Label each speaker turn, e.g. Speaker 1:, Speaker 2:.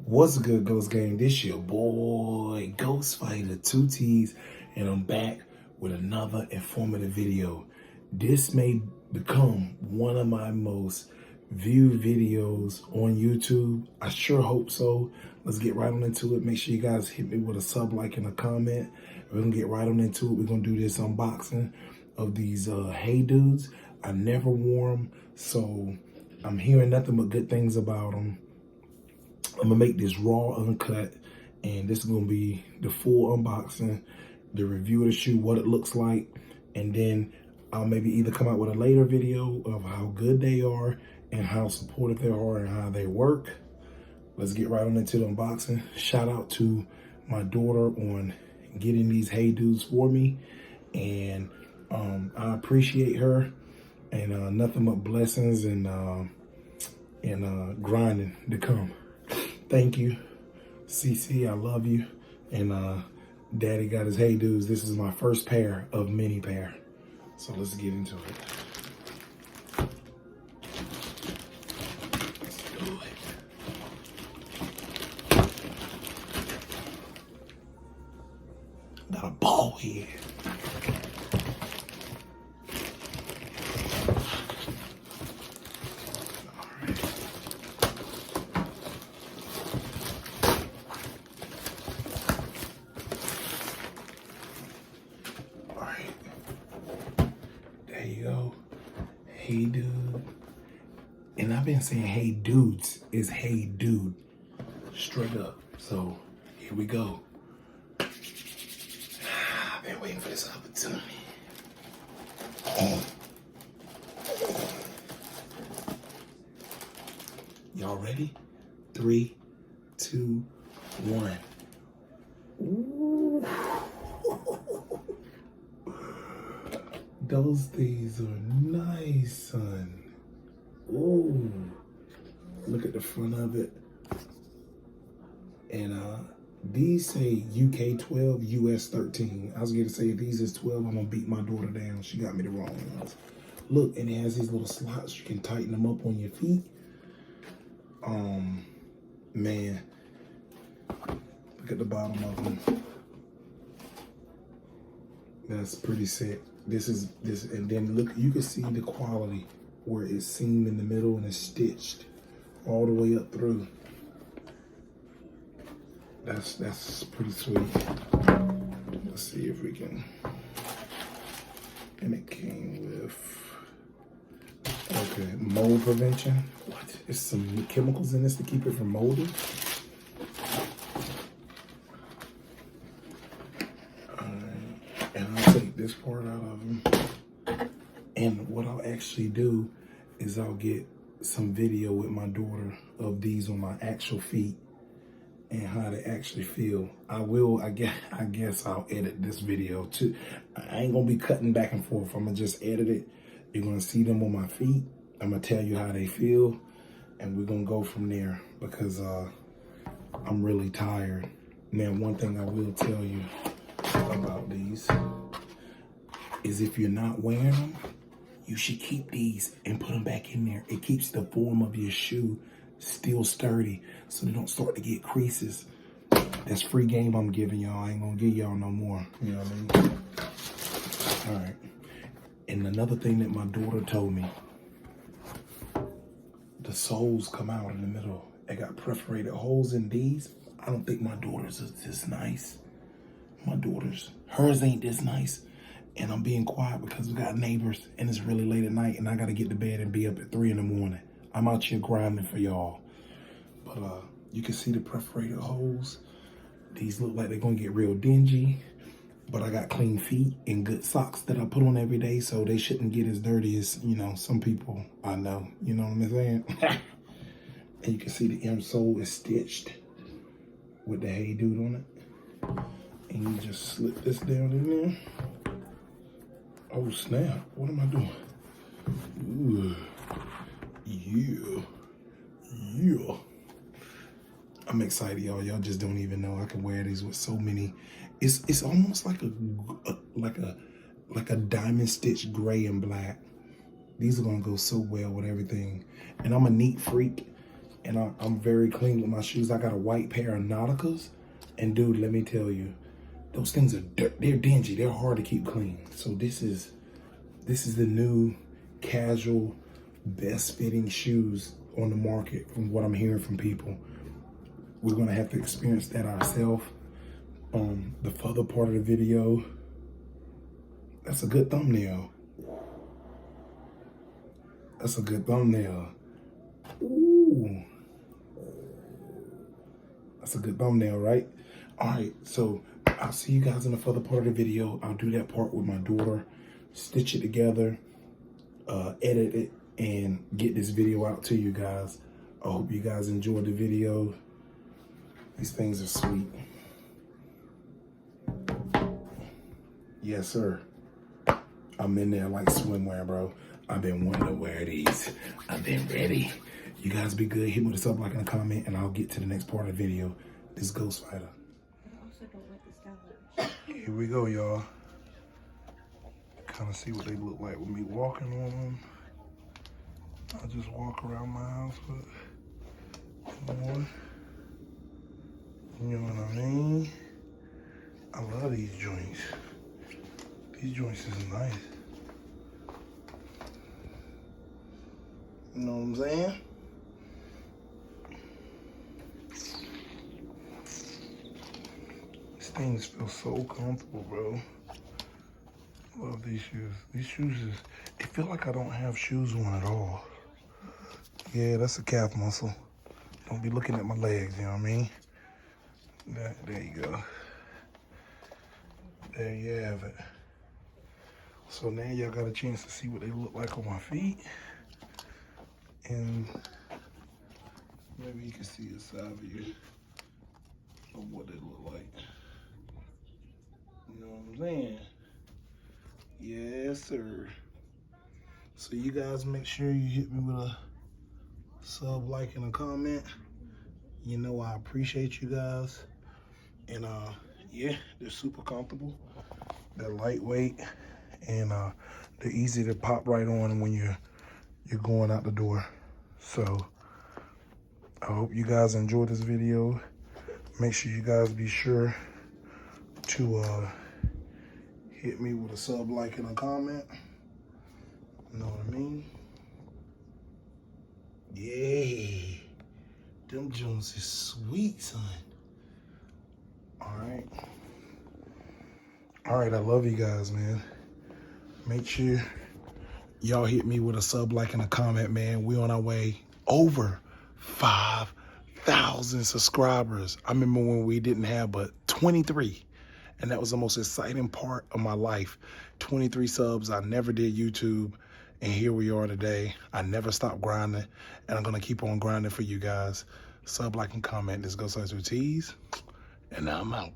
Speaker 1: What's good, Ghost Gang? This your boy, Ghost Fighter 2Ts, and I'm back with another informative video. This may become one of my most viewed videos on YouTube. I sure hope so. Let's get right on into it. Make sure you guys hit me with a sub, like, and a comment. We're gonna get right on into it. We're gonna do this unboxing of these HeyDuds. I never wore them, so I'm hearing nothing but good things about them. I'm gonna make this raw, uncut, and this is gonna be the full unboxing, the review of the shoe, what it looks like, and then I'll maybe either come out with a later video of how good they are and how supportive they are and how they work. Let's get right on into the unboxing. Shout out to my daughter on getting these HeyDuds for me, and I appreciate her, and nothing but blessings and grinding to come. Thank you, CC, I love you. And Daddy got his HeyDuds. This is my first pair of many pair. So let's get into it. Let's do it. Got a ball here. There you go. HeyDud. And I've been saying HeyDudes. It's HeyDud. Straight up. So here we go. I've been waiting for this opportunity. Y'all ready? 3, 2, 1. Ooh. Those things are nice, son. Ooh. Look at the front of it. And these say UK 12, US 13. I was gonna say if these is 12, I'm gonna beat my daughter down. She got me the wrong ones. Look, and it has these little slots. You can tighten them up on your feet. Man. Look at the bottom of them. That's pretty sick. This, and then look, you can see the quality where it's seamed in the middle and it's stitched all the way up through. That's pretty sweet. Let's see if we can. And it came with, okay, mold prevention. What? There's some chemicals in this to keep it from molding. And I'll take this part out of them. And what I'll actually do is I'll get some video with my daughter of these on my actual feet and how they actually feel. I guess I'll edit this video too. I ain't gonna be cutting back and forth. I'm gonna just edit it. You're gonna see them on my feet. I'm gonna tell you how they feel, and we're gonna go from there because I'm really tired. Now, one thing I will tell you about these is if you're not wearing them, you should keep these and put them back in there. It keeps the form of your shoe still sturdy so they don't start to get creases. That's free game I'm giving y'all. I ain't gonna give y'all no more. You know what I mean? All right. And another thing that my daughter told me, the soles come out in the middle. They got perforated holes in these. I don't think my daughter's is this nice. My daughter's, hers ain't this nice. And I'm being quiet because we got neighbors and it's really late at night and I gotta get to bed and be up at 3 in the morning. I'm out here grinding for y'all. But you can see the perforated holes. These look like they're gonna get real dingy, but I got clean feet and good socks that I put on every day, so they shouldn't get as dirty as, you know, some people I know. You know what I'm saying? And you can see the insole is stitched with the HeyDud on it. And you just slip this down in there. Oh snap, what am I doing? Ooh. Yeah. I'm excited, y'all. Y'all just don't even know I can wear these with so many. It's almost like a diamond stitched gray and black. These are gonna go so well with everything. And I'm a neat freak. And I'm very clean with my shoes. I got a white pair of Nauticas. And dude, let me tell you, those things are they're dingy. They're hard to keep clean. So this is the new casual, best fitting shoes on the market from what I'm hearing from people. We're gonna have to experience that ourselves. The further part of the video, that's a good thumbnail. That's a good thumbnail. Ooh. That's a good thumbnail, right? All right, so I'll see you guys in the further part of the video. I'll do that part with my daughter, stitch it together, edit it, and get this video out to you guys. I hope you guys enjoyed the video. These things are sweet. Yes, sir. I'm in there like swimwear, bro. I've been wanting to wear these. I've been ready. You guys be good. Hit me with a sub, like, and a comment, and I'll get to the next part of the video. This is Ghost Fighter. Here we go, y'all. Kind of see what they look like with me walking on them. I just walk around my house with one. You know what I mean? I love these joints. These joints is nice. You know what I'm saying? These things feel so comfortable, bro. Love these shoes. These shoes is, it feel like I don't have shoes on at all. Yeah, that's a calf muscle. Don't be looking at my legs, you know what I mean? There you go. There you have it. So now y'all got a chance to see what they look like on my feet. And maybe you can see a side view of what they look like. You know what I'm saying? Yes, sir. So you guys make sure you hit me with a sub, like, and a comment. You know I appreciate you guys. And yeah, they're super comfortable. They're lightweight, and they're easy to pop right on when you're going out the door. So I hope you guys enjoyed this video. Make sure you guys be sure to hit me with a sub, like, and a comment. You know what I mean? Yay. Them Jones is sweet, son. All right, I love you guys, man. Make sure y'all hit me with a sub, like, and a comment, man. We on our way over 5,000 subscribers. I remember when we didn't have but 23. And that was the most exciting part of my life. 23 subs. I never did YouTube. And here we are today. I never stopped grinding. And I'm going to keep on grinding for you guys. Sub, like, and comment. This goes to Tees. And now I'm out.